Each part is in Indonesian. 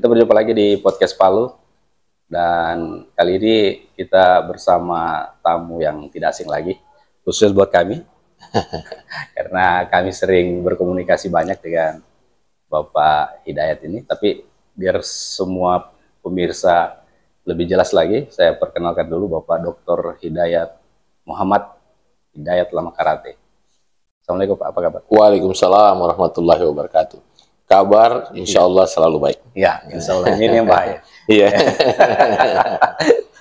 Kita berjumpa lagi di podcast Palu, dan kali ini kita bersama tamu yang tidak asing lagi, khusus buat kami, karena kami sering berkomunikasi banyak dengan Bapak Hidayat ini. Tapi biar semua pemirsa lebih jelas lagi, saya perkenalkan dulu Bapak Dr. Hidayat Muhammad Hidayat Lama Karate. Assalamualaikum Pak, apa kabar? Waalaikumsalam warahmatullahi wabarakatuh. Kabar insya Allah selalu baik. Ya, insya Allah ini yang bahaya. Iya.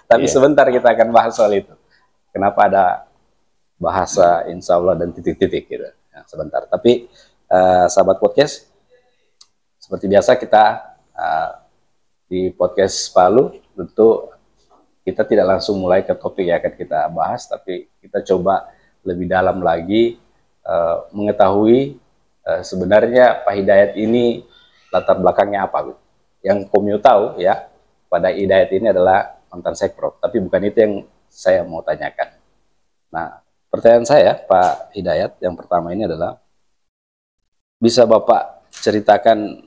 Tapi sebentar kita akan bahas soal itu. Kenapa ada bahasa insya Allah dan titik-titik gitu. Nah, sebentar. Tapi sahabat podcast, seperti biasa kita di podcast Palu tentu kita tidak langsung mulai ke topik yang akan kita bahas, tapi kita coba lebih dalam lagi mengetahui sebenarnya Pak Hidayat ini latar belakangnya apa gitu. Yang Komio tahu ya, pada Hidayat ini adalah mantan Sekprov, tapi bukan itu yang saya mau tanyakan. Nah, pertanyaan saya Pak Hidayat yang pertama ini adalah, bisa Bapak ceritakan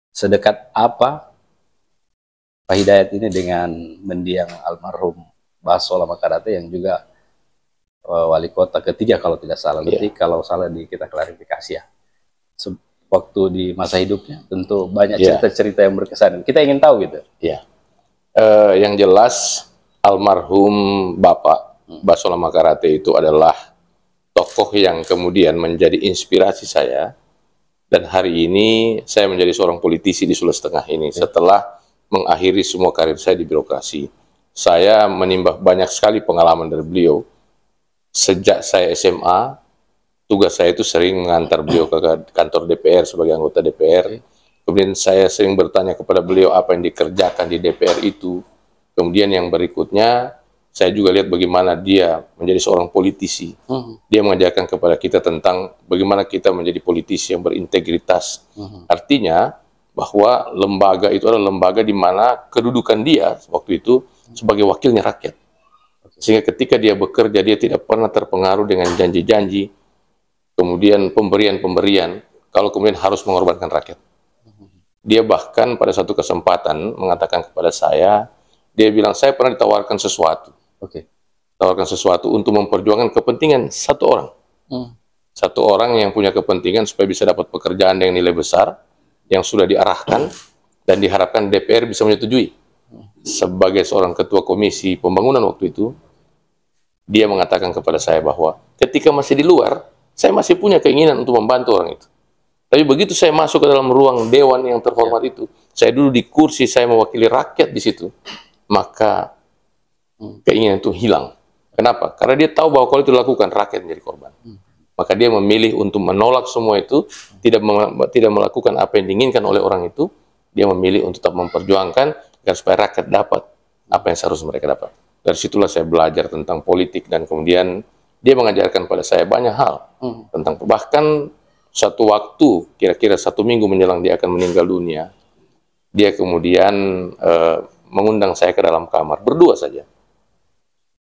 sedekat apa Pak Hidayat ini dengan mendiang almarhum Baso Lama Karate yang juga wali kota ketiga kalau tidak salah, nanti kalau salah kita klarifikasi ya. Waktu di masa hidupnya tentu banyak cerita-cerita yang berkesan. Kita ingin tahu gitu. Iya. Yang jelas almarhum Bapak Baso Lama Karate itu adalah tokoh yang kemudian menjadi inspirasi saya, dan hari ini saya menjadi seorang politisi di Sulawesi Tengah ini setelah mengakhiri semua karir saya di birokrasi. Saya menimba banyak sekali pengalaman dari beliau. Sejak saya SMA, tugas saya itu sering mengantar beliau ke kantor DPR sebagai anggota DPR. Kemudian saya sering bertanya kepada beliau apa yang dikerjakan di DPR itu. Kemudian yang berikutnya, saya juga lihat bagaimana dia menjadi seorang politisi. Dia mengajarkan kepada kita tentang bagaimana kita menjadi politisi yang berintegritas. Artinya bahwa lembaga itu adalah lembaga di mana kedudukan dia waktu itu sebagai wakilnya rakyat. Sehingga ketika dia bekerja, dia tidak pernah terpengaruh dengan janji-janji, kemudian pemberian-pemberian, kalau kemudian harus mengorbankan rakyat. Dia bahkan pada satu kesempatan mengatakan kepada saya, dia bilang, saya pernah ditawarkan sesuatu. Tawarkan sesuatu untuk memperjuangkan kepentingan satu orang. Satu orang yang punya kepentingan supaya bisa dapat pekerjaan dengan nilai besar, yang sudah diarahkan, dan diharapkan DPR bisa menyetujui. Sebagai seorang ketua komisi pembangunan waktu itu, dia mengatakan kepada saya bahwa ketika masih di luar, saya masih punya keinginan untuk membantu orang itu. Tapi begitu saya masuk ke dalam ruang dewan yang terhormat itu, saya duduk di kursi, saya mewakili rakyat di situ, maka keinginan itu hilang. Kenapa? Karena dia tahu bahwa kalau itu dilakukan, rakyat menjadi korban. Maka dia memilih untuk menolak semua itu, tidak melakukan apa yang diinginkan oleh orang itu. Dia memilih untuk tetap memperjuangkan agar supaya rakyat dapat apa yang seharusnya mereka dapat. Dari situlah saya belajar tentang politik, dan kemudian dia mengajarkan pada saya banyak hal tentang, bahkan satu waktu kira-kira 1 minggu menjelang dia akan meninggal dunia, dia kemudian mengundang saya ke dalam kamar berdua saja.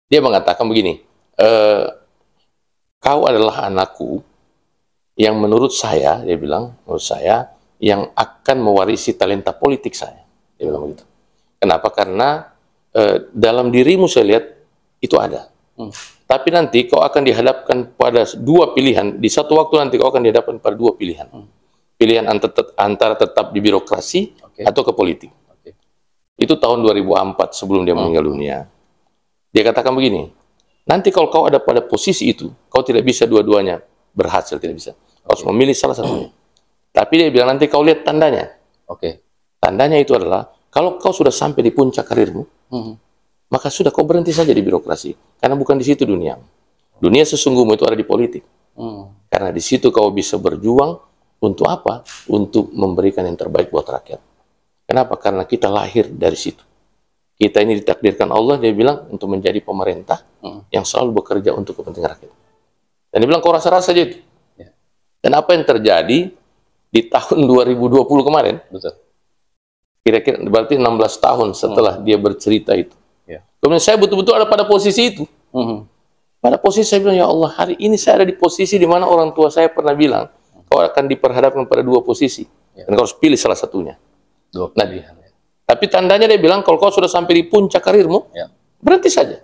Dia mengatakan begini, kau adalah anakku yang menurut saya, dia bilang, menurut saya yang akan mewarisi talenta politik saya. Dia bilang begitu. Kenapa? Karena dalam dirimu saya lihat itu ada. Tapi nanti kau akan dihadapkan pada 2 pilihan. Di satu waktu nanti kau akan dihadapkan pada 2 pilihan. Pilihan antara tetap di birokrasi atau ke politik. Itu tahun 2004 sebelum dia meninggal dunia. Dia katakan begini, nanti kalau kau ada pada posisi itu, kau tidak bisa dua-duanya berhasil, tidak bisa. Kau harus memilih salah satunya. Tapi dia bilang nanti kau lihat tandanya. Tandanya itu adalah kalau kau sudah sampai di puncak karirmu, maka sudah kau berhenti saja di birokrasi. Karena bukan di situ dunia. Dunia sesungguhmu itu ada di politik. Karena di situ kau bisa berjuang untuk apa? Untuk memberikan yang terbaik buat rakyat. Kenapa? Karena kita lahir dari situ. Kita ini ditakdirkan Allah, dia bilang, untuk menjadi pemerintah yang selalu bekerja untuk kepentingan rakyat. Dan dia bilang, kau rasa-rasa aja itu. Dan apa yang terjadi di tahun 2020 kemarin, kira-kira berarti 16 tahun setelah dia bercerita itu. Kemudian saya betul-betul ada pada posisi itu. Pada posisi saya bilang, ya Allah, hari ini saya ada di posisi di mana orang tua saya pernah bilang, kau akan diperhadapkan pada 2 posisi. Ya. Dan kau harus pilih salah satunya. Dua Nah, pilihan. tapi tandanya dia bilang, kalau kau sudah sampai di puncak karirmu, Ya. berhenti saja.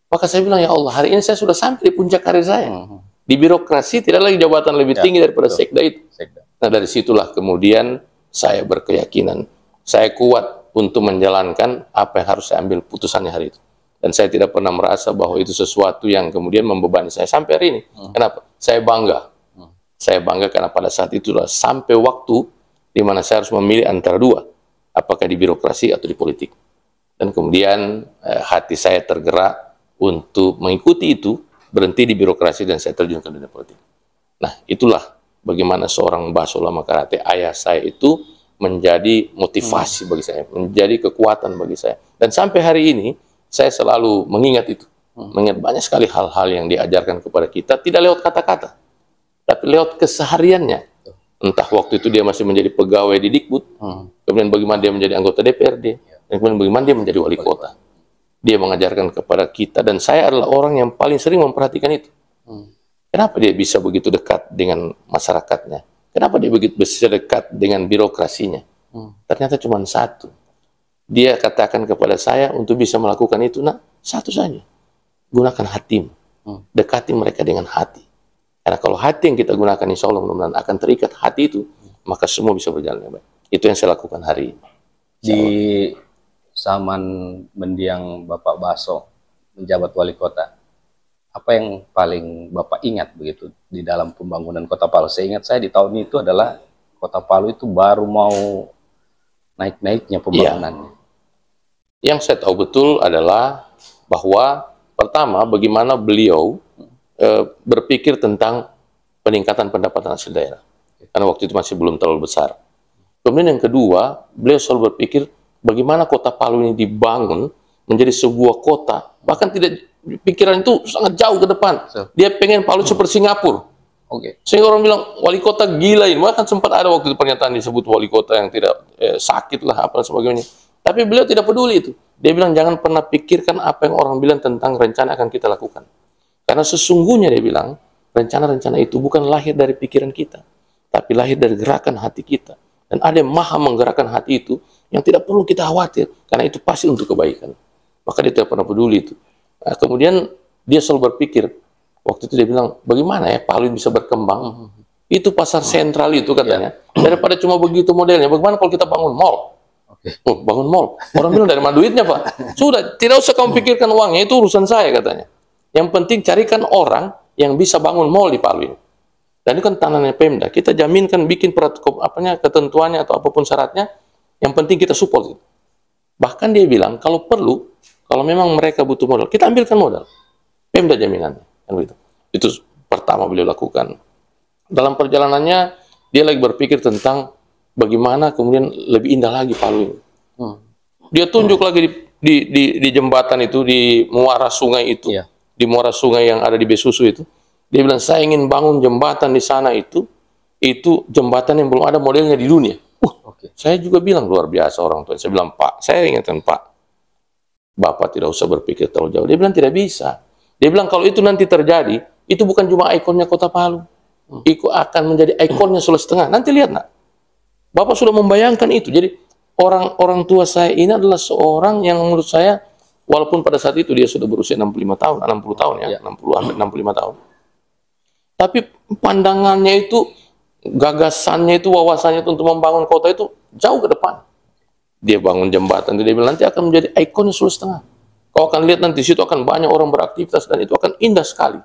Maka saya bilang, ya Allah, hari ini saya sudah sampai di puncak karir saya. Di birokrasi tidak lagi jabatan lebih tinggi daripada sekda itu. Nah, dari situlah kemudian saya berkeyakinan, saya kuat untuk menjalankan apa yang harus saya ambil putusannya hari itu. Dan saya tidak pernah merasa bahwa itu sesuatu yang kemudian membebani saya sampai hari ini. Kenapa? Saya bangga. Saya bangga karena pada saat itulah sampai waktu di mana saya harus memilih antara dua, apakah di birokrasi atau di politik. Dan kemudian hati saya tergerak untuk mengikuti itu, berhenti di birokrasi dan saya terjun ke dunia politik. Nah, itulah bagaimana seorang Baso Lama Karate, ayah saya itu menjadi motivasi bagi saya, menjadi kekuatan bagi saya. Dan sampai hari ini, saya selalu mengingat itu. Mengingat banyak sekali hal-hal yang diajarkan kepada kita, tidak lewat kata-kata, tapi lewat kesehariannya. Entah waktu itu dia masih menjadi pegawai di Dikbud, kemudian bagaimana dia menjadi anggota DPRD, dan kemudian bagaimana dia menjadi wali kota. Dia mengajarkan kepada kita, dan saya adalah orang yang paling sering memperhatikan itu. Kenapa dia bisa begitu dekat dengan masyarakatnya? Kenapa dia begitu bisa dekat dengan birokrasinya? Ternyata cuma satu. Dia katakan kepada saya untuk bisa melakukan itu, nah, satu saja. Gunakan hatimu. Dekati mereka dengan hati. Karena kalau hati yang kita gunakan, insya Allah mudah-mudahan akan terikat hati itu, maka semua bisa berjalan dengan baik. Itu yang saya lakukan hari ini. Di zaman mendiang Bapak Baso menjabat wali kota, apa yang paling Bapak ingat begitu di dalam pembangunan Kota Palu? Saya ingat saya di tahun itu adalah Kota Palu itu baru mau naik-naiknya pembangunannya. Yang saya tahu betul adalah bahwa pertama, bagaimana beliau berpikir tentang peningkatan pendapatan hasil daerah. Karena waktu itu masih belum terlalu besar. Kemudian yang kedua, beliau selalu berpikir bagaimana Kota Palu ini dibangun menjadi sebuah kota. Bahkan tidak, pikiran itu sangat jauh ke depan. Dia pengen Palu seperti Singapura. Sehingga orang bilang, wali kota gila ini. Bahkan sempat ada waktu itu pernyataan disebut wali kota yang tidak sakit lah, apa dan sebagainya. Tapi beliau tidak peduli itu. Dia bilang, jangan pernah pikirkan apa yang orang bilang tentang rencana akan kita lakukan. Karena sesungguhnya dia bilang, rencana-rencana itu bukan lahir dari pikiran kita, tapi lahir dari gerakan hati kita. Dan ada yang maha menggerakkan hati itu, yang tidak perlu kita khawatir, karena itu pasti untuk kebaikan. Maka dia tidak pernah peduli itu. Nah, kemudian dia selalu berpikir, waktu itu dia bilang, bagaimana ya Palu bisa berkembang? Itu pasar sentral itu katanya. Daripada cuma begitu modelnya, bagaimana kalau kita bangun mall? Oh, bangun mall. Orang bilang, dari mana duitnya, Pak? Sudah, tidak usah kamu pikirkan uangnya, itu urusan saya katanya. Yang penting carikan orang yang bisa bangun mall di Palu ini. Dan itu kan tanahnya Pemda. Kita jaminkan bikin ketentuannya atau apapun syaratnya, yang penting kita support itu. Bahkan dia bilang, kalau perlu, kalau memang mereka butuh modal, kita ambilkan modal. Pemda jaminannya. Kan begitu. Itu pertama beliau lakukan. Dalam perjalanannya, dia lagi berpikir tentang bagaimana kemudian lebih indah lagi Palu ini. Dia tunjuk lagi di jembatan itu, di muara sungai itu, di muara sungai yang ada di Besusu itu. Dia bilang, saya ingin bangun jembatan di sana itu jembatan yang belum ada modelnya di dunia. Saya juga bilang, luar biasa orang tua. Saya bilang, Pak, saya ingatkan Pak, Bapak tidak usah berpikir terlalu jauh. Dia bilang, tidak bisa. Dia bilang, kalau itu nanti terjadi, itu bukan cuma ikonnya Kota Palu. Itu akan menjadi ikonnya Sulawesi Tengah. Nanti lihat, nak. Bapak sudah membayangkan itu. Jadi, orang tua saya ini adalah seorang yang menurut saya, walaupun pada saat itu dia sudah berusia 65 tahun, 60 tahun ya, 60 hampir 65 tahun. Tapi pandangannya itu, gagasannya itu, wawasannya itu untuk membangun kota itu jauh ke depan. Dia bangun jembatan, dia bilang nanti akan menjadi ikonnya Sulawesi Tengah. Kau akan lihat nanti situ akan banyak orang beraktivitas dan itu akan indah sekali.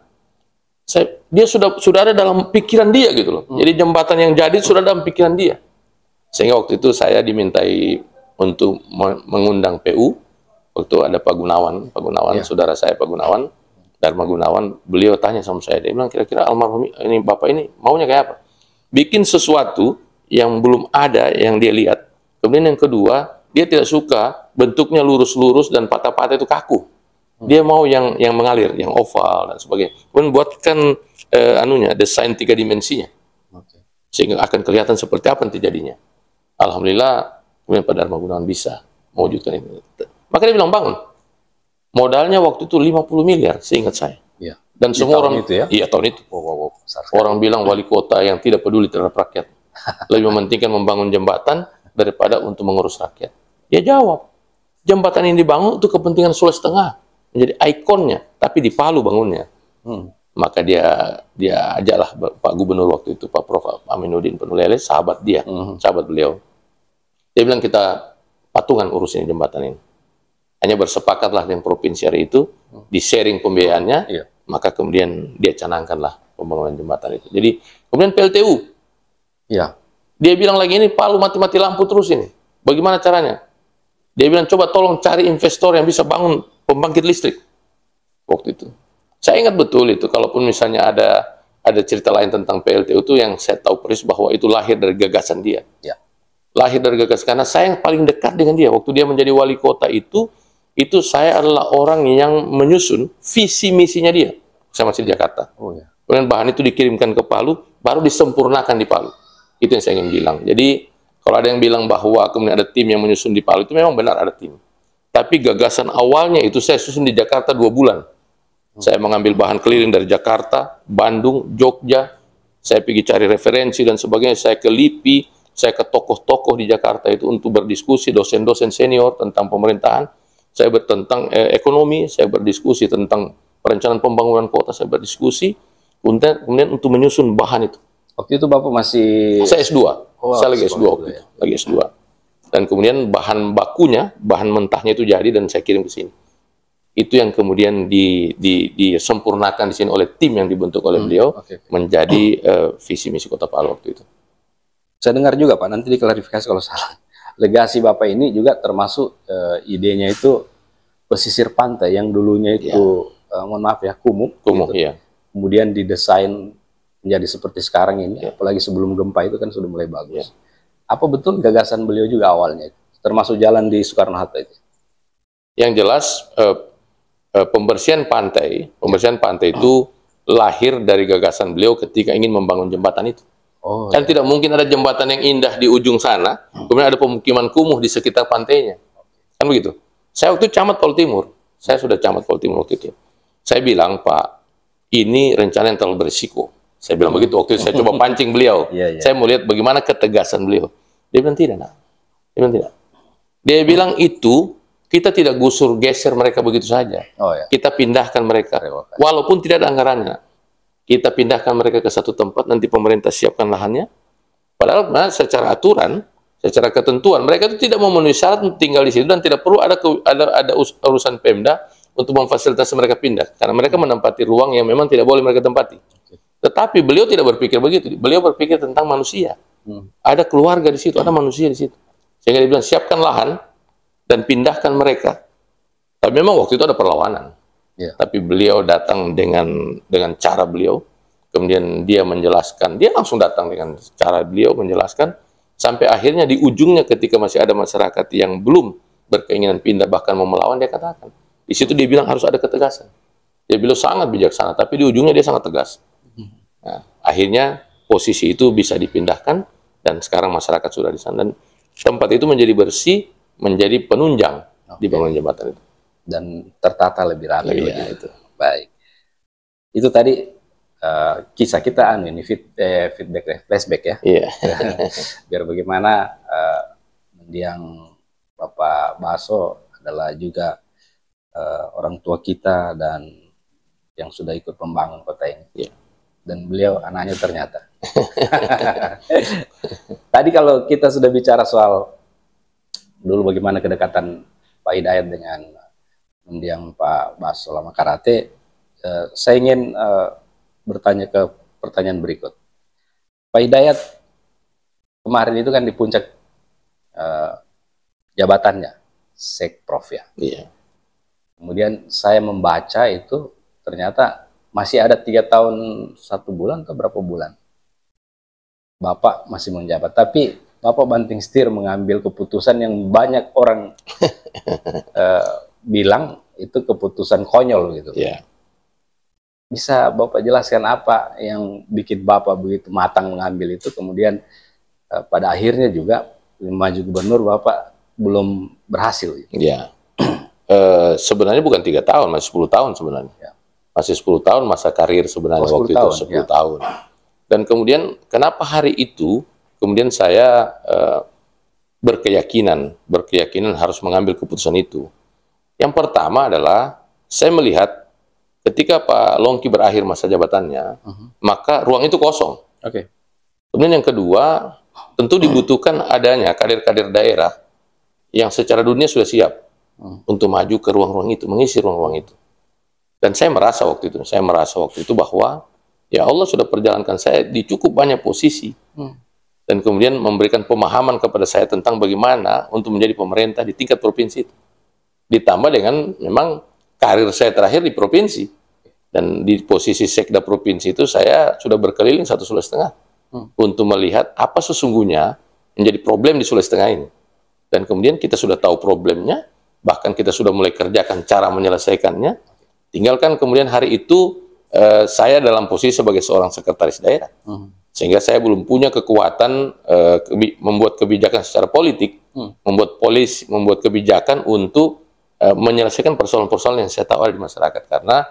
Dia sudah ada dalam pikiran dia gitu loh. Jadi jembatan yang jadi sudah dalam pikiran dia. Sehingga waktu itu saya dimintai untuk mengundang PU. Waktu ada Pak Gunawan, saudara saya Pak Gunawan, Dharma Gunawan, beliau tanya sama saya, dia bilang kira-kira almarhum ini Bapak ini maunya kayak apa? Bikin sesuatu yang belum ada yang dia lihat. Kemudian yang kedua, dia tidak suka bentuknya lurus-lurus dan patah-patah itu kaku. Dia mau yang mengalir, yang oval dan sebagainya. Kemudian buatkan desain 3 dimensinya. Sehingga akan kelihatan seperti apa nanti jadinya. Alhamdulillah, kemudian Pak Dharma Gunawan bisa mewujudkan itu. Maka dia bilang bangun. Modalnya waktu itu 50 miliar, seingat saya. Dan semua orang itu ya? Iya, tahun itu. Orang bilang wali kota yang tidak peduli terhadap rakyat. Lebih mementingkan membangun jembatan daripada untuk mengurus rakyat. Dia jawab, jembatan ini dibangun untuk kepentingan Sulawesi Tengah, menjadi ikonnya, tapi di Palu bangunnya. Maka dia ajaklah Pak Gubernur waktu itu, Pak Prof. Aminuddin Penulele, sahabat dia, sahabat beliau. Dia bilang kita patungan urusin jembatan ini. Hanya bersepakatlah dengan provinsi hari itu, di-sharing pembiayaannya, maka kemudian dia canangkanlah pembangunan jembatan itu. Jadi kemudian PLTU, dia bilang lagi ini Palu mati-mati lampu terus ini. Bagaimana caranya? Dia bilang coba tolong cari investor yang bisa bangun pembangkit listrik. Waktu itu. Saya ingat betul itu, kalaupun misalnya ada cerita lain tentang PLTU itu yang saya tahu persis bahwa itu lahir dari gagasan dia. Lahir dari gagasan, karena saya yang paling dekat dengan dia. Waktu dia menjadi wali kota itu saya adalah orang yang menyusun visi misinya dia. Saya masih di Jakarta. Kemudian bahan itu dikirimkan ke Palu, baru disempurnakan di Palu. Itu yang saya ingin bilang. Jadi kalau ada yang bilang bahwa kemudian ada tim yang menyusun di Palu, itu memang benar ada tim. Tapi gagasan awalnya itu saya susun di Jakarta 2 bulan. Saya mengambil bahan keliling dari Jakarta, Bandung, Jogja. Saya pergi cari referensi dan sebagainya. Saya ke LIPI, saya ke tokoh-tokoh di Jakarta itu untuk berdiskusi, dosen-dosen senior tentang pemerintahan. Saya tentang ekonomi, saya berdiskusi tentang perencanaan pembangunan kota, saya berdiskusi. Kemudian untuk menyusun bahan itu. Waktu itu Bapak masih... Saya S2. Saya lagi S2 waktu itu. Lagi S2. Dan kemudian bahan bakunya, bahan mentahnya itu jadi dan saya kirim ke sini. Itu yang kemudian disempurnakan di sini oleh tim yang dibentuk oleh beliau menjadi visi misi Kota Palu waktu itu. Saya dengar juga Pak, nanti diklarifikasi kalau salah. Legasi Bapak ini juga termasuk idenya itu pesisir pantai yang dulunya itu mohon maaf ya kumuh gitu. Kemudian didesain menjadi seperti sekarang ini, apalagi sebelum gempa itu kan sudah mulai bagus. Apa betul gagasan beliau juga awalnya itu, termasuk jalan di Soekarno-Hatta itu? Yang jelas pembersihan pantai itu lahir dari gagasan beliau ketika ingin membangun jembatan itu. Kan tidak mungkin ada jembatan yang indah di ujung sana, kemudian ada pemukiman kumuh di sekitar pantainya. Kan begitu. Saya waktu itu camat Palu Timur. Saya sudah camat Palu Timur waktu itu. Saya bilang, Pak, ini rencana yang terlalu berisiko. Saya bilang begitu waktu itu. Saya coba pancing beliau. Saya mau lihat bagaimana ketegasan beliau. Dia bilang tidak, nak. Dia bilang tidak. Dia bilang itu kita tidak gusur geser mereka begitu saja. Kita pindahkan mereka. Walaupun tidak ada anggarannya. Kita pindahkan mereka ke satu tempat, nanti pemerintah siapkan lahannya. Padahal secara aturan, secara ketentuan, mereka itu tidak memenuhi syarat untuk tinggal di situ dan tidak perlu ada urusan Pemda untuk memfasilitasi mereka pindah. Karena mereka menempati ruang yang memang tidak boleh mereka tempati. Tetapi beliau tidak berpikir begitu. Beliau berpikir tentang manusia. Ada keluarga di situ, ada manusia di situ. Sehingga dia bilang, siapkan lahan dan pindahkan mereka. Tapi memang waktu itu ada perlawanan. Tapi beliau datang dengan cara beliau, kemudian dia menjelaskan, dia langsung datang dengan cara beliau menjelaskan, sampai akhirnya di ujungnya ketika masih ada masyarakat yang belum berkeinginan pindah bahkan mau melawan, dia katakan, di situ dia bilang harus ada ketegasan. Dia bilang sangat bijaksana, tapi di ujungnya dia sangat tegas. Nah, akhirnya posisi itu bisa dipindahkan dan sekarang masyarakat sudah di sana dan tempat itu menjadi bersih, menjadi penunjang dibangun jembatan itu. Dan tertata lebih rapi itu. Baik. Itu tadi kisah kita ini feedback flashback ya. Biar bagaimana mendiang Bapak Baso adalah juga orang tua kita dan yang sudah ikut membangun kota ini. Dan beliau anaknya ternyata. Tadi kalau kita sudah bicara soal dulu bagaimana kedekatan Pak Hidayat dengan mendiang Pak Baso Makarate, saya ingin bertanya ke pertanyaan berikut. Pak Hidayat kemarin itu kan di puncak jabatannya, Sekprov ya. Kemudian saya membaca itu ternyata masih ada 3 tahun 1 bulan atau berapa bulan Bapak masih menjabat. Tapi Bapak banting setir mengambil keputusan yang banyak orang bilang itu keputusan konyol gitu. Bisa Bapak jelaskan apa yang bikin Bapak begitu matang mengambil itu, kemudian pada akhirnya juga maju gubernur Bapak belum berhasil gitu. Sebenarnya bukan 3 tahun, masih 10 tahun sebenarnya. Masih 10 tahun masa karir sebenarnya waktu itu, 10 tahun. Dan kemudian kenapa hari itu kemudian saya berkeyakinan harus mengambil keputusan itu. Yang pertama adalah saya melihat ketika Pak Longki berakhir masa jabatannya, maka ruang itu kosong. Oke. Kemudian yang kedua, tentu dibutuhkan adanya kader-kader daerah yang secara dunia sudah siap untuk maju ke ruang-ruang itu, mengisi ruang-ruang itu. Dan saya merasa waktu itu bahwa ya Allah sudah perjalankan saya di cukup banyak posisi. Dan kemudian memberikan pemahaman kepada saya tentang bagaimana untuk menjadi pemerintah di tingkat provinsi itu. Ditambah dengan memang karir saya terakhir di provinsi. Dan di posisi sekda provinsi itu saya sudah berkeliling 1,5 Sulawesi untuk melihat apa sesungguhnya menjadi problem di Sulawesi Tengah ini. Dan kemudian kita sudah tahu problemnya, bahkan kita sudah mulai kerjakan cara menyelesaikannya. Tinggalkan kemudian hari itu saya dalam posisi sebagai seorang sekretaris daerah. Sehingga saya belum punya kekuatan membuat kebijakan secara politik, membuat kebijakan untuk menyelesaikan persoalan-persoalan yang saya tahu ada di masyarakat. Karena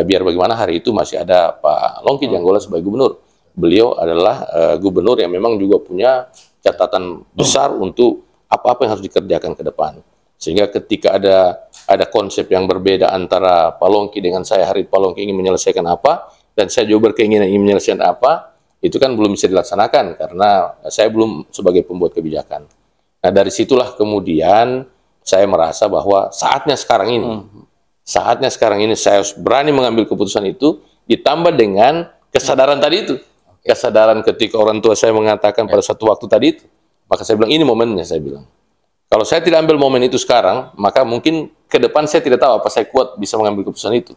biar bagaimana hari itu masih ada Pak Longki Janggola sebagai gubernur. Beliau adalah gubernur yang memang juga punya catatan besar untuk apa-apa yang harus dikerjakan ke depan. Sehingga ketika ada konsep yang berbeda antara Pak Longki dengan saya, hari Pak Longki ingin menyelesaikan apa, dan saya juga berkeinginan ingin menyelesaikan apa, itu kan belum bisa dilaksanakan karena saya belum sebagai pembuat kebijakan. Nah, dari situlah kemudian saya merasa bahwa saatnya sekarang ini saya harus berani mengambil keputusan itu, ditambah dengan kesadaran tadi itu. Kesadaran ketika orang tua saya mengatakan pada satu waktu tadi itu, maka saya bilang ini momennya, saya bilang. Kalau saya tidak ambil momen itu sekarang, maka mungkin ke depan saya tidak tahu apa saya kuat bisa mengambil keputusan itu.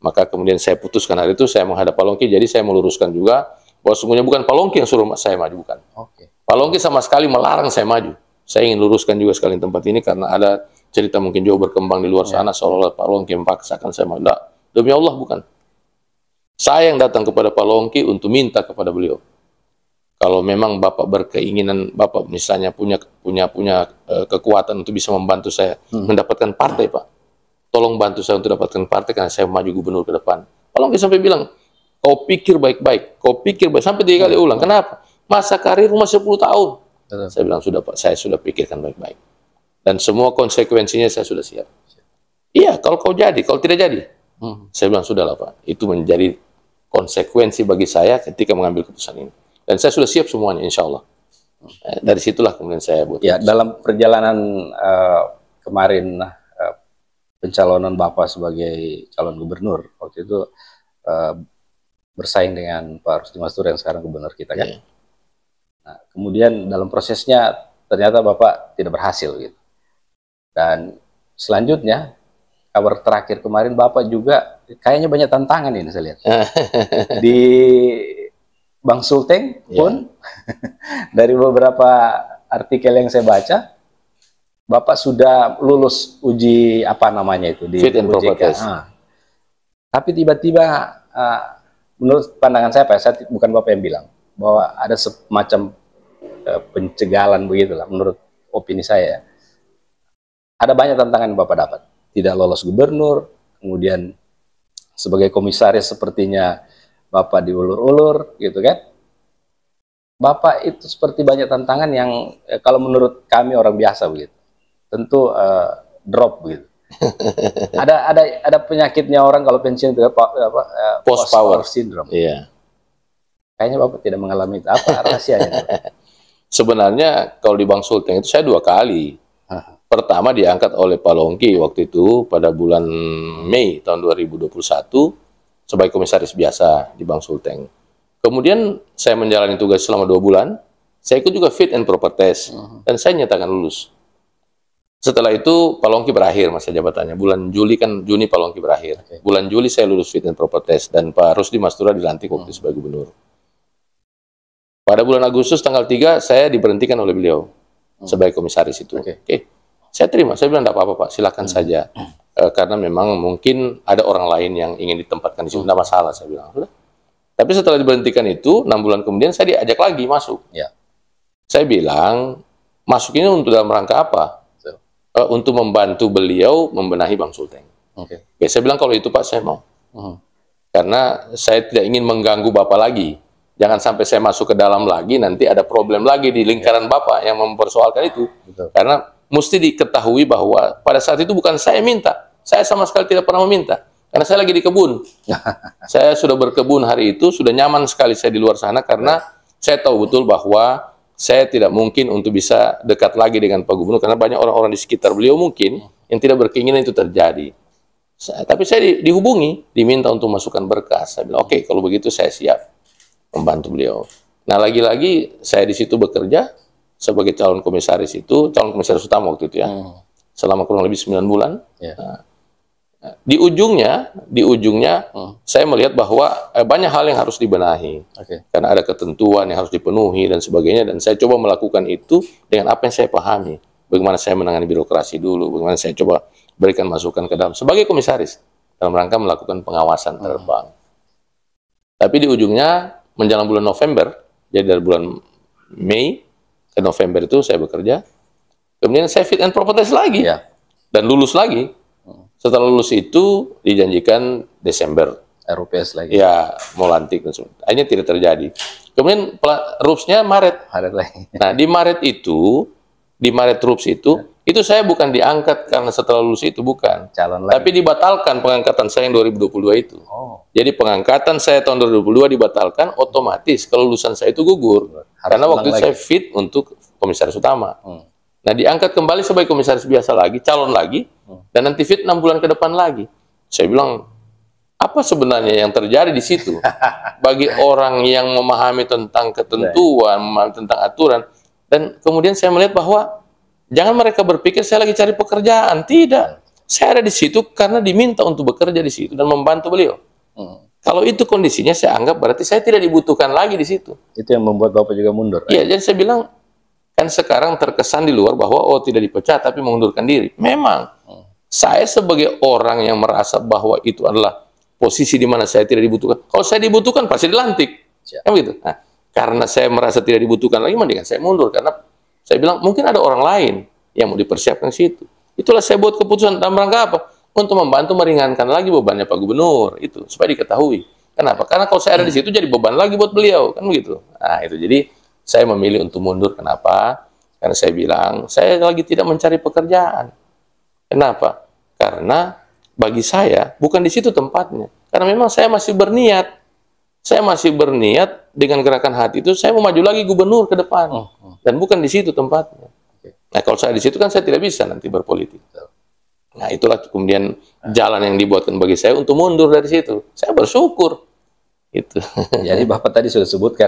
Maka kemudian saya putuskan hari itu, saya menghadap Pak Longki, jadi saya meluruskan juga bahwa sesungguhnya bukan Pak Longki yang suruh saya maju, bukan. Pak Longki sama sekali melarang saya maju. Saya ingin luruskan juga sekali tempat ini karena ada cerita mungkin jauh berkembang di luar sana seolah-olah Pak Longki memaksakan saya maju. Tidak, demi Allah bukan. Saya yang datang kepada Pak Longki untuk minta kepada beliau. Kalau memang Bapak berkeinginan, Bapak misalnya punya kekuatan untuk bisa membantu saya mendapatkan partai, Pak. Tolong bantu saya untuk dapatkan partai karena saya maju gubernur ke depan. Pak Longki sampai bilang, kau pikir baik-baik, sampai 3 kali ulang. Kenapa? Masa karirmu masih 10 tahun. Saya bilang, sudah Pak, saya sudah pikirkan baik-baik. Dan semua konsekuensinya saya sudah siap. Iya, kalau kau jadi, kalau tidak jadi. Saya bilang, sudahlah Pak, itu menjadi konsekuensi bagi saya ketika mengambil keputusan ini. Dan saya sudah siap semuanya, insya Allah. Dari situlah kemudian saya buat. Ya, dalam perjalanan kemarin pencalonan Bapak sebagai calon gubernur, waktu itu bersaing dengan Pak Rusdi Mastur yang sekarang gubernur kita kan. Nah, kemudian dalam prosesnya ternyata Bapak tidak berhasil gitu. Dan selanjutnya kabar terakhir kemarin Bapak juga kayaknya banyak tantangan ini saya lihat. Di Bang Sulteng pun dari beberapa artikel yang saya baca, Bapak sudah lulus uji apa namanya itu di Fit and Proper Test. Tapi tiba-tiba menurut pandangan saya, Pak, bukan Bapak yang bilang bahwa ada semacam pencegalan begitulah. Menurut opini saya, ada banyak tantangan yang Bapak dapat. Tidak lolos gubernur, kemudian sebagai komisaris sepertinya Bapak diulur-ulur, gitu kan? Bapak itu seperti banyak tantangan yang kalau menurut kami orang biasa begitu, tentu drop begitu. ada penyakitnya orang kalau pensiun itu post power syndrome. Iya. Kayaknya Bapak tidak mengalami itu. Apa rahasianya? Sebenarnya kalau di Bang Sulteng itu saya 2 kali. Pertama diangkat oleh Pak Longki waktu itu pada bulan Mei tahun 2021 sebagai komisaris biasa di Bang Sulteng. Kemudian saya menjalani tugas selama 2 bulan. Saya ikut juga fit and proper test dan saya nyatakan lulus. Setelah itu Pak Longki berakhir masa jabatannya. Bulan Juni Pak Longki berakhir. Bulan Juli saya lulus fit and proper test dan Pak Rusdi Mastura dilantik waktu sebagai gubernur. Pada bulan Agustus tanggal 3 saya diberhentikan oleh beliau sebagai komisaris itu. Saya terima, saya bilang tidak apa-apa Pak, silakan saja. Karena memang mungkin ada orang lain yang ingin ditempatkan di situ, tidak masalah, saya bilang. Sudah. Tapi setelah diberhentikan itu, 6 bulan kemudian saya diajak lagi masuk. Saya bilang, masuk ini untuk dalam rangka apa? Untuk membantu beliau membenahi Bang Sulteng. Saya bilang kalau itu Pak, saya mau. Karena saya tidak ingin mengganggu Bapak lagi. Jangan sampai saya masuk ke dalam lagi, nanti ada problem lagi di lingkaran Bapak yang mempersoalkan itu. Betul. Karena mesti diketahui bahwa pada saat itu bukan saya minta. Saya sama sekali tidak pernah meminta. Karena saya lagi di kebun. Saya sudah berkebun hari itu, sudah nyaman sekali saya di luar sana karena saya tahu betul bahwa saya tidak mungkin untuk bisa dekat lagi dengan Pak Gubernur karena banyak orang-orang di sekitar beliau mungkin yang tidak berkeinginan itu terjadi. Tapi saya dihubungi, diminta untuk masukkan berkas. Saya bilang, oke, kalau begitu saya siap membantu beliau. Nah, lagi-lagi saya di situ bekerja sebagai calon komisaris utama waktu itu ya. Selama kurang lebih 9 bulan. Nah, di ujungnya saya melihat bahwa banyak hal yang harus dibenahi. Karena ada ketentuan yang harus dipenuhi dan sebagainya, dan saya coba melakukan itu dengan apa yang saya pahami. Bagaimana saya menangani birokrasi dulu, bagaimana saya coba berikan masukan ke dalam sebagai komisaris dalam rangka melakukan pengawasan terhadap bank. Tapi di ujungnya menjelang bulan November, jadi dari bulan Mei ke November itu saya bekerja. Kemudian saya fit and proper test lagi dan lulus lagi. Setelah lulus itu dijanjikan Desember RUPS lagi. Ya, mau lantik dan sebagainya. Akhirnya tidak terjadi. Kemudian RUPS-nya Maret. lagi. Nah, di Maret RUPS itu saya bukan diangkat karena setelah lulus itu, bukan. Calon lagi. Tapi dibatalkan pengangkatan saya yang 2022 itu. Jadi pengangkatan saya tahun 2022 dibatalkan, otomatis kelulusan saya itu gugur. Karena waktu itu saya fit untuk komisaris utama. Nah, diangkat kembali sebagai komisaris biasa lagi, calon lagi, dan nanti fit 6 bulan ke depan lagi. Saya bilang, apa sebenarnya yang terjadi di situ? Bagi orang yang memahami tentang ketentuan, memahami tentang aturan, dan kemudian saya melihat bahwa jangan mereka berpikir saya lagi cari pekerjaan. Tidak. Saya ada di situ karena diminta untuk bekerja di situ dan membantu beliau. Kalau itu kondisinya, saya anggap berarti saya tidak dibutuhkan lagi di situ. Itu yang membuat Bapak juga mundur. Iya, jadi saya bilang, kan sekarang terkesan di luar bahwa tidak dipecat tapi mengundurkan diri. Memang saya sebagai orang yang merasa bahwa itu adalah posisi di mana saya tidak dibutuhkan. Kalau saya dibutuhkan pasti dilantik. Kan begitu. Nah, karena saya merasa tidak dibutuhkan lagi, mendingan saya mundur karena saya bilang mungkin ada orang lain yang mau dipersiapkan di situ. Itulah saya buat keputusan dalam rangka apa? Untuk membantu meringankan lagi bebannya Pak Gubernur itu supaya diketahui. Kenapa? Karena kalau saya ada di situ jadi beban lagi buat beliau, kan begitu. Nah, itu jadi saya memilih untuk mundur. Kenapa? Karena saya bilang, saya lagi tidak mencari pekerjaan. Kenapa? Karena bagi saya, bukan di situ tempatnya. Karena memang saya masih berniat. Saya masih berniat dengan gerakan hati itu, saya mau maju lagi gubernur ke depan. Dan bukan di situ tempatnya. Nah, kalau saya di situ kan saya tidak bisa nanti berpolitik. Nah, itulah kemudian jalan yang dibuatkan bagi saya untuk mundur dari situ. Saya bersyukur. Itu. Jadi Bapak tadi sudah sebutkan,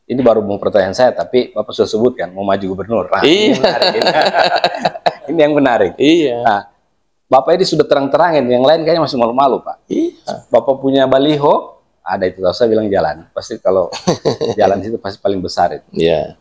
ini baru mau pertanyaan saya, tapi Bapak sudah sebutkan mau maju gubernur. Nah, iya. Ini menarik. Ini yang menarik. Iya. Nah, Bapak ini sudah terang-terangin, yang lain kayaknya masih malu-malu, Pak. Iya. Bapak punya baliho, ada itu. Saya bilang jalan. Pasti kalau jalan itu pasti paling besar itu. Iya.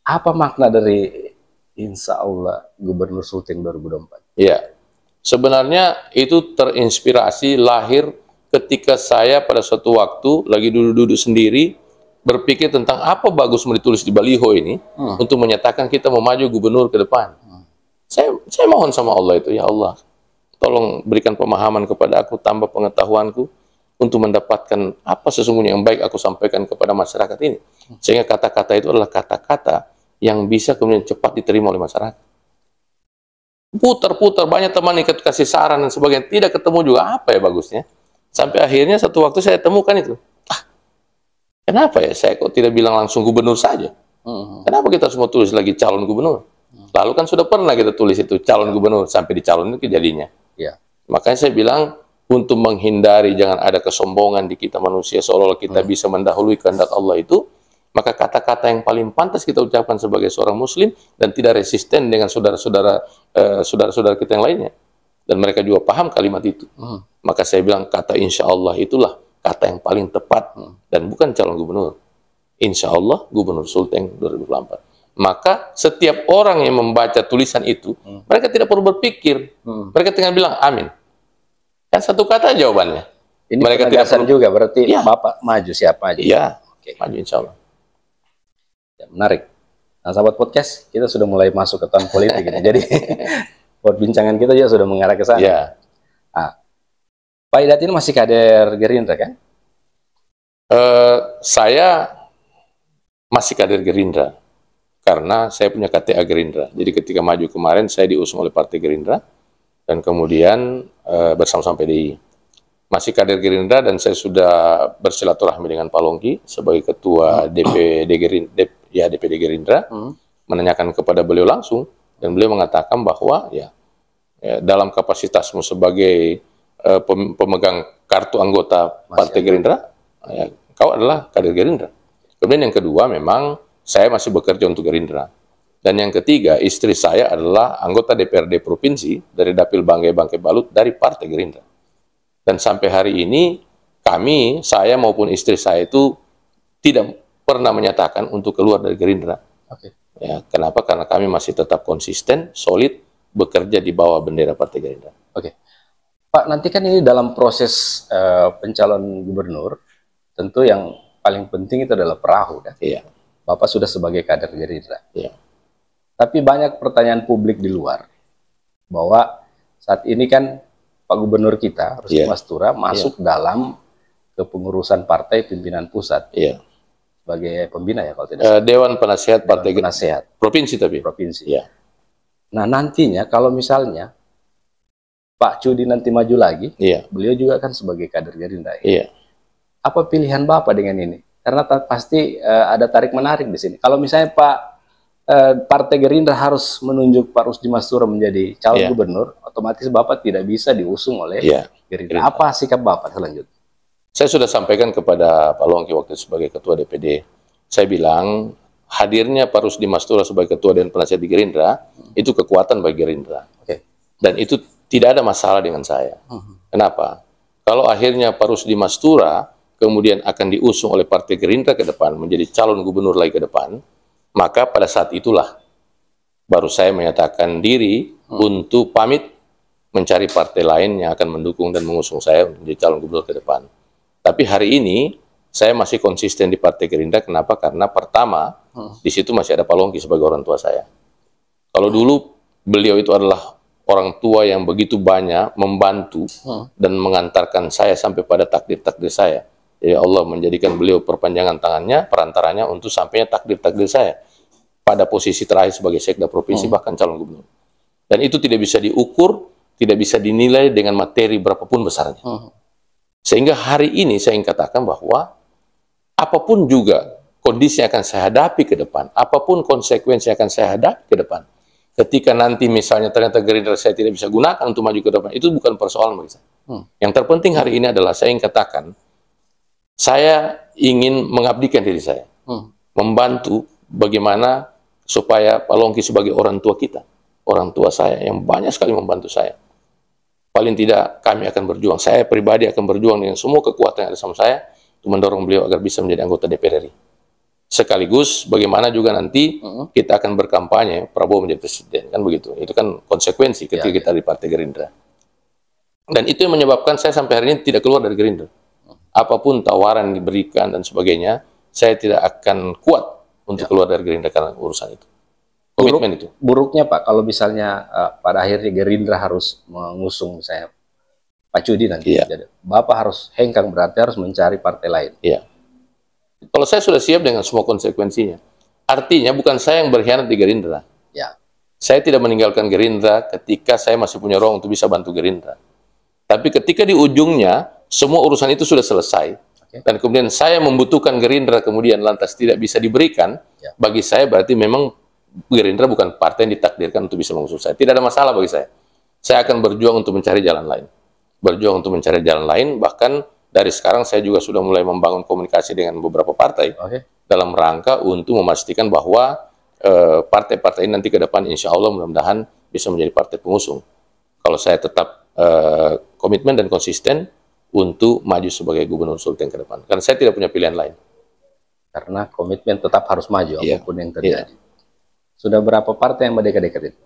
Apa makna dari Insya Allah Gubernur Sulteng 2024? Iya. Sebenarnya itu terinspirasi lahir ketika saya pada suatu waktu lagi duduk-duduk sendiri berpikir tentang apa bagus mau ditulis di baliho ini untuk menyatakan kita mau maju gubernur ke depan. Saya mohon sama Allah itu, ya Allah, tolong berikan pemahaman kepada aku, tambah pengetahuanku untuk mendapatkan apa sesungguhnya yang baik aku sampaikan kepada masyarakat ini. Sehingga kata-kata itu adalah kata-kata yang bisa kemudian cepat diterima oleh masyarakat. Putar-putar, banyak teman ikut kasih saran dan sebagainya, tidak ketemu juga apa ya bagusnya. Sampai akhirnya satu waktu saya temukan itu. Kenapa ya saya kok tidak bilang langsung gubernur saja? Kenapa kita semua tulis lagi calon gubernur? Lalu kan sudah pernah kita tulis itu calon gubernur, sampai di calon itu jadinya. Makanya saya bilang, untuk menghindari jangan ada kesombongan di kita manusia, seolah-olah kita bisa mendahului kehendak Allah itu, maka kata-kata yang paling pantas kita ucapkan sebagai seorang muslim dan tidak resisten dengan saudara-saudara kita yang lainnya, dan mereka juga paham kalimat itu. Maka saya bilang kata insya Allah itulah kata yang paling tepat dan bukan calon gubernur. Insya Allah Gubernur Sulteng 2024. Maka setiap orang yang membaca tulisan itu, mereka tidak perlu berpikir, mereka tinggal bilang amin. Kan satu kata jawabannya. Ini mereka tidak perlu juga berarti Bapak maju siapa aja. Iya, maju insya Allah. Ya, menarik. Nah, sahabat podcast, kita sudah mulai masuk ke tahun politik ini. Jadi, perbincangan kita juga sudah mengarah ke sana. Iya. Nah, Pak Hidayat ini masih kader Gerindra kan? Saya masih kader Gerindra karena saya punya KTA Gerindra. Jadi ketika maju kemarin saya diusung oleh Partai Gerindra dan kemudian bersama-sama PDI. Masih kader Gerindra dan saya sudah bersilaturahmi dengan Pak Longki sebagai ketua DPD Gerindra, menanyakan kepada beliau langsung dan beliau mengatakan bahwa ya dalam kapasitasmu sebagai pemegang kartu anggota Partai Gerindra, ya, kau adalah kader Gerindra. Kemudian yang kedua, memang saya masih bekerja untuk Gerindra. Dan yang ketiga, istri saya adalah anggota DPRD Provinsi dari Dapil Banggai-Bangkai Balut dari Partai Gerindra. Dan sampai hari ini, kami, saya maupun istri saya itu tidak pernah menyatakan untuk keluar dari Gerindra. Ya, kenapa? Karena kami masih tetap konsisten, solid, bekerja di bawah bendera Partai Gerindra. Pak, nanti kan ini dalam proses pencalon gubernur, tentu yang paling penting itu adalah perahu, kan? Iya. Bapak sudah sebagai kader Gerindra. Iya. Tapi banyak pertanyaan publik di luar bahwa saat ini kan Pak Gubernur kita, Rusdi Mastura, masuk dalam kepengurusan partai pimpinan pusat sebagai pembina ya kalau tidak salah. Dewan Penasehat Partai Penasehat Provinsi tapi. Provinsi. Iya. Nah nantinya kalau misalnya Pak Cudi nanti maju lagi, beliau juga kan sebagai kader Gerindra. Iya. Apa pilihan Bapak dengan ini? Karena pasti ada tarik menarik di sini. Kalau misalnya Partai Gerindra harus menunjuk Pak Rusdi Mastura menjadi calon gubernur, otomatis Bapak tidak bisa diusung oleh Gerindra. Apa sikap Bapak selanjutnya? Saya sudah sampaikan kepada Pak Longki waktu sebagai ketua DPD. Saya bilang hadirnya Pak Rusdi Mastura sebagai ketua Dewan Penasehat di Gerindra itu kekuatan bagi Gerindra. Dan itu tidak ada masalah dengan saya. Kenapa? Kalau akhirnya Pak Rusdi Mastura kemudian akan diusung oleh Partai Gerindra ke depan, menjadi calon gubernur lagi ke depan, maka pada saat itulah baru saya menyatakan diri untuk pamit mencari partai lain yang akan mendukung dan mengusung saya menjadi calon gubernur ke depan. Tapi hari ini saya masih konsisten di Partai Gerindra. Kenapa? Karena pertama, di situ masih ada Pak Longki sebagai orang tua saya. Kalau dulu beliau itu adalah orang tua yang begitu banyak membantu dan mengantarkan saya sampai pada takdir-takdir saya. Jadi Allah menjadikan beliau perpanjangan tangannya, perantaranya untuk sampainya takdir-takdir saya pada posisi terakhir sebagai sekda provinsi bahkan calon gubernur. Dan itu tidak bisa diukur, tidak bisa dinilai dengan materi berapapun besarnya. Sehingga hari ini saya ingin katakan bahwa apapun juga kondisi yang akan saya hadapi ke depan, apapun konsekuensi yang akan saya hadapi ke depan, ketika nanti misalnya ternyata Gerindra saya tidak bisa gunakan untuk maju ke depan, itu bukan persoalan bagi saya. Yang terpenting hari ini adalah saya ingin katakan, saya ingin mengabdikan diri saya, membantu bagaimana supaya Pak Longki sebagai orang tua kita, orang tua saya yang banyak sekali membantu saya. Paling tidak kami akan berjuang, saya pribadi akan berjuang dengan semua kekuatan yang ada sama saya untuk mendorong beliau agar bisa menjadi anggota DPR RI. Sekaligus bagaimana juga nanti kita akan berkampanye Prabowo menjadi presiden, kan begitu. Itu kan konsekuensi ketika kita di Partai Gerindra. Dan itu yang menyebabkan saya sampai hari ini tidak keluar dari Gerindra. Apapun tawaran yang diberikan dan sebagainya, saya tidak akan kuat untuk keluar dari Gerindra karena urusan itu. Komitmen itu. Buruknya Pak, kalau misalnya pada akhirnya Gerindra harus mengusung misalnya Pak Cudi nanti, jadi Bapak harus hengkang, berarti harus mencari partai lain. Kalau saya sudah siap dengan semua konsekuensinya. Artinya bukan saya yang berkhianat di Gerindra. Saya tidak meninggalkan Gerindra ketika saya masih punya ruang untuk bisa bantu Gerindra. Tapi ketika di ujungnya semua urusan itu sudah selesai, dan kemudian saya membutuhkan Gerindra kemudian lantas tidak bisa diberikan, bagi saya berarti memang Gerindra bukan partai yang ditakdirkan untuk bisa mengusung saya. Tidak ada masalah bagi saya. Saya akan berjuang untuk mencari jalan lain. Berjuang untuk mencari jalan lain, bahkan dari sekarang saya juga sudah mulai membangun komunikasi dengan beberapa partai dalam rangka untuk memastikan bahwa partai-partai ini nanti ke depan insya Allah mudah-mudahan bisa menjadi partai pengusung. Kalau saya tetap komitmen dan konsisten untuk maju sebagai gubernur Sulteng ke depan. Karena saya tidak punya pilihan lain. Karena komitmen tetap harus maju apapun yang terjadi. Sudah berapa partai yang dekat-dekat itu?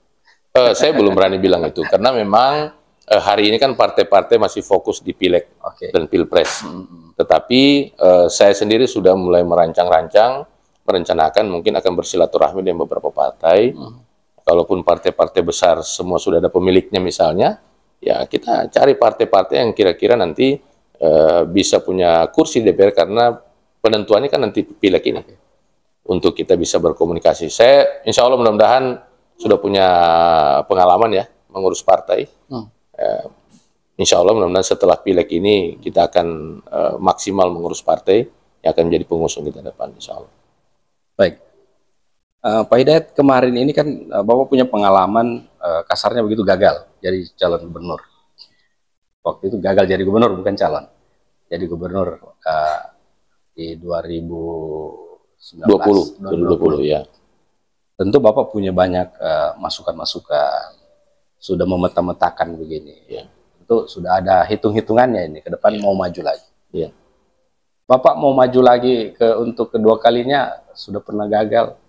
Saya belum berani bilang itu. Karena memang hari ini kan partai-partai masih fokus di Pileg dan Pilpres. Tetapi saya sendiri sudah mulai merancang-rancang, merencanakan mungkin akan bersilaturahmi dengan beberapa partai. Kalaupun partai-partai besar semua sudah ada pemiliknya misalnya, ya kita cari partai-partai yang kira-kira nanti bisa punya kursi DPR karena penentuannya kan nanti pileg ini. Untuk kita bisa berkomunikasi. Saya insya Allah mudah-mudahan sudah punya pengalaman ya mengurus partai. Insya Allah mudah-mudahan setelah pileg ini kita akan maksimal mengurus partai yang akan menjadi pengusung kita depan, insya Allah. Baik. Pak Hidayat, kemarin ini kan Bapak punya pengalaman kasarnya begitu gagal jadi calon gubernur. Waktu itu gagal jadi gubernur, bukan calon. Jadi gubernur di 2020 ya. Tentu Bapak punya banyak masukan-masukan, sudah memeta-metakan begini. Ya. Tentu sudah ada hitung-hitungannya ini, ke depan mau maju lagi. Ya. Bapak mau maju lagi untuk kedua kalinya, sudah pernah gagal.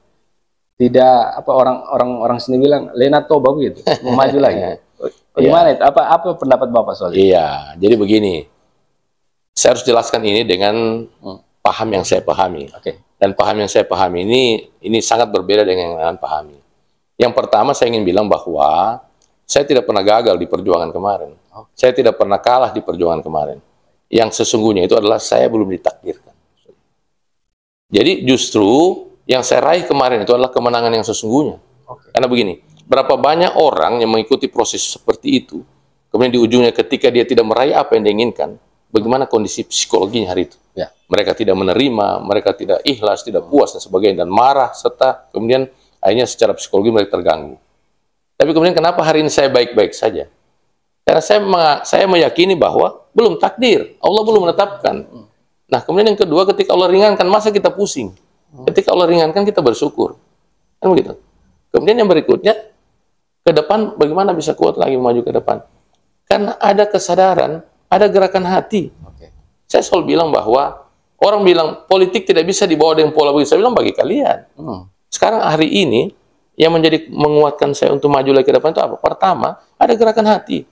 Tidak, apa orang sini bilang Lena Toba begitu, mau maju lagi. Bagaimana itu? Apa pendapat Bapak soal itu? Iya, jadi begini. Saya harus jelaskan ini dengan paham yang saya pahami. Dan paham yang saya pahami ini sangat berbeda dengan yang pahami. Yang pertama saya ingin bilang bahwa saya tidak pernah gagal di perjuangan kemarin. Saya tidak pernah kalah di perjuangan kemarin. Yang sesungguhnya itu adalah saya belum ditakdirkan. Jadi justru yang saya raih kemarin itu adalah kemenangan yang sesungguhnya. Karena begini, berapa banyak orang yang mengikuti proses seperti itu, kemudian di ujungnya ketika dia tidak meraih apa yang diinginkan, bagaimana kondisi psikologinya hari itu? Ya. Mereka tidak menerima, mereka tidak ikhlas, tidak puas dan sebagainya, dan marah, serta kemudian akhirnya secara psikologi mereka terganggu. Tapi kemudian kenapa hari ini saya baik-baik saja? Karena saya meyakini bahwa belum takdir, Allah belum menetapkan. Nah kemudian yang kedua, ketika Allah ringankan, masa kita pusing? Ketika Allah ringankan, kita bersyukur. Kan begitu. Kemudian yang berikutnya, ke depan bagaimana bisa kuat lagi maju ke depan? Karena ada kesadaran, ada gerakan hati. Saya selalu bilang bahwa orang bilang politik tidak bisa dibawa dengan pola begitu. Saya bilang bagi kalian. Sekarang hari ini yang menguatkan saya untuk maju lagi ke depan itu apa? Pertama, ada gerakan hati.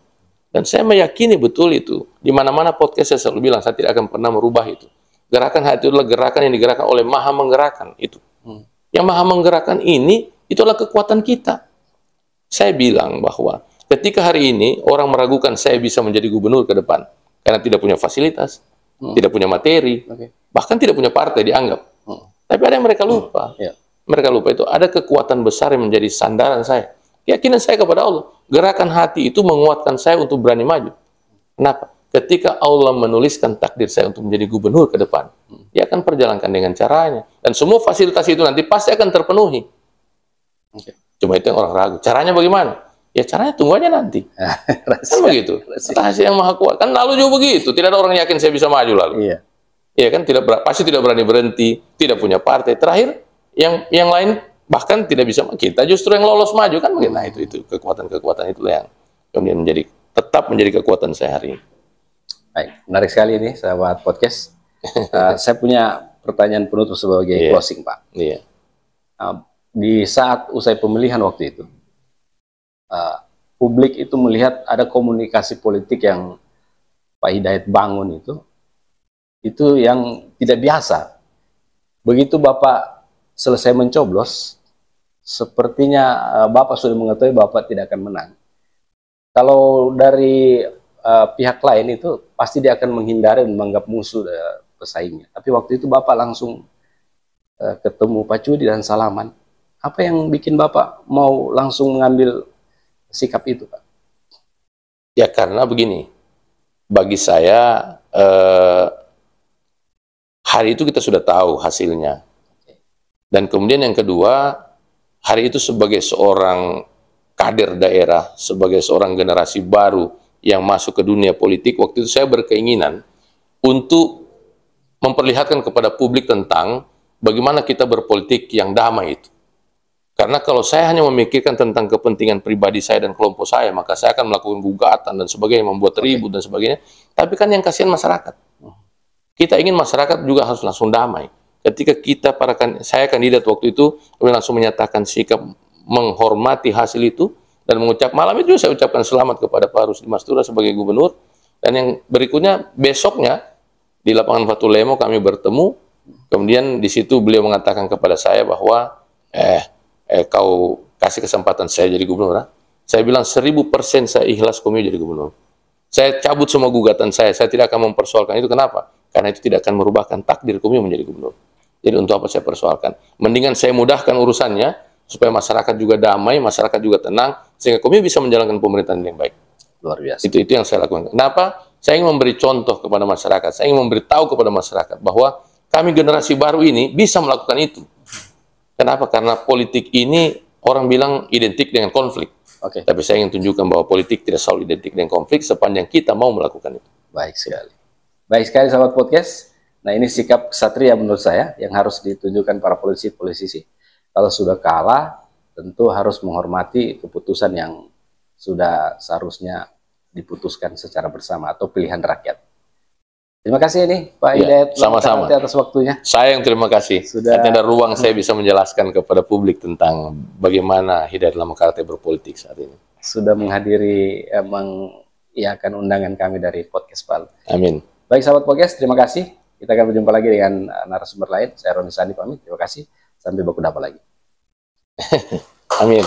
Dan saya meyakini betul itu. Di mana-mana podcast saya selalu bilang, saya tidak akan pernah merubah itu. Gerakan hati adalah gerakan yang digerakkan oleh Maha Menggerakkan itu. Yang Maha Menggerakkan ini, itulah kekuatan kita. Saya bilang bahwa ketika hari ini orang meragukan saya bisa menjadi gubernur ke depan karena tidak punya fasilitas, tidak punya materi, bahkan tidak punya partai dianggap. Tapi ada yang mereka lupa. Mereka lupa itu ada kekuatan besar yang menjadi sandaran saya. Keyakinan saya kepada Allah. Gerakan hati itu menguatkan saya untuk berani maju. Kenapa? Ketika Allah menuliskan takdir saya untuk menjadi gubernur ke depan, dia akan perjalankan dengan caranya. Dan semua fasilitas itu nanti pasti akan terpenuhi. Cuma itu yang orang ragu. Caranya bagaimana? Ya caranya tunggu aja nanti. Kan begitu. Rahasia yang maha kuat. Kan lalu juga begitu. Tidak ada orang yakin saya bisa maju lalu. Iya kan? Pasti tidak berani berhenti. Tidak punya partai. Terakhir, yang lain bahkan tidak bisa. Kita justru yang lolos maju kan begitu. Nah itu kekuatan-kekuatan itulah yang kemudian tetap menjadi kekuatan saya hari ini. Baik, menarik sekali ini sahabat podcast. Saya punya pertanyaan penutup sebagai closing, Pak. Di saat usai pemilihan waktu itu, publik itu melihat ada komunikasi politik yang Pak Hidayat bangun itu yang tidak biasa. Begitu Bapak selesai mencoblos, sepertinya Bapak sudah mengetahui Bapak tidak akan menang. Kalau dari pihak lain itu pasti dia akan menghindari dan menganggap musuh pesaingnya. Tapi waktu itu Bapak langsung ketemu Pak Cudi dan salaman. Apa yang bikin Bapak mau langsung mengambil sikap itu, Pak? Ya karena begini, bagi saya hari itu kita sudah tahu hasilnya. Dan kemudian yang kedua, hari itu sebagai seorang kader daerah, sebagai seorang generasi baru yang masuk ke dunia politik, waktu itu saya berkeinginan untuk memperlihatkan kepada publik tentang bagaimana kita berpolitik yang damai itu. Karena kalau saya hanya memikirkan tentang kepentingan pribadi saya dan kelompok saya, maka saya akan melakukan gugatan dan sebagainya, membuat ribut dan sebagainya. Tapi kan yang kasihan masyarakat. Kita ingin masyarakat juga harus langsung damai. Ketika saya kandidat waktu itu, kemudian langsung menyatakan sikap menghormati hasil itu, dan malam itu saya ucapkan selamat kepada Pak Rusdi Mastura sebagai gubernur. Dan yang berikutnya, besoknya di lapangan Fatulemo kami bertemu. Kemudian di situ beliau mengatakan kepada saya bahwa kau kasih kesempatan saya jadi gubernur. Saya bilang 1000% saya ikhlas jadi gubernur. Saya cabut semua gugatan saya tidak akan mempersoalkan itu. Kenapa? karena itu tidak akan merubahkan takdir Komio menjadi gubernur. Jadi untuk apa saya persoalkan? Mendingan saya mudahkan urusannya, supaya masyarakat juga damai, masyarakat juga tenang, sehingga Komio bisa menjalankan pemerintahan yang baik. Luar biasa. Itu yang saya lakukan. Kenapa? Saya ingin memberi contoh kepada masyarakat, saya ingin memberitahu kepada masyarakat bahwa kami generasi baru ini bisa melakukan itu. Kenapa? Karena politik ini orang bilang identik dengan konflik. Oke. Tapi saya ingin tunjukkan bahwa politik tidak selalu identik dengan konflik sepanjang kita mau melakukan itu. Baik sekali. Baik sekali sahabat podcast. Nah, ini sikap ksatria menurut saya yang harus ditunjukkan para politisi. Kalau sudah kalah, tentu harus menghormati keputusan yang sudah seharusnya diputuskan secara bersama atau pilihan rakyat. Terima kasih nih Pak Hidayat sama-sama atas waktunya. Saya yang terima kasih. Sudah ada ruang saya bisa menjelaskan kepada publik tentang bagaimana Hidayat Lamakarate berpolitik saat ini. Sudah menghadiri mengiyakan undangan kami dari podcast Palu. Amin. Baik sahabat podcast, terima kasih. Kita akan berjumpa lagi dengan narasumber lain. Saya Roni Sandi pamit. Terima kasih. Sampai baku dapat lagi. Amin.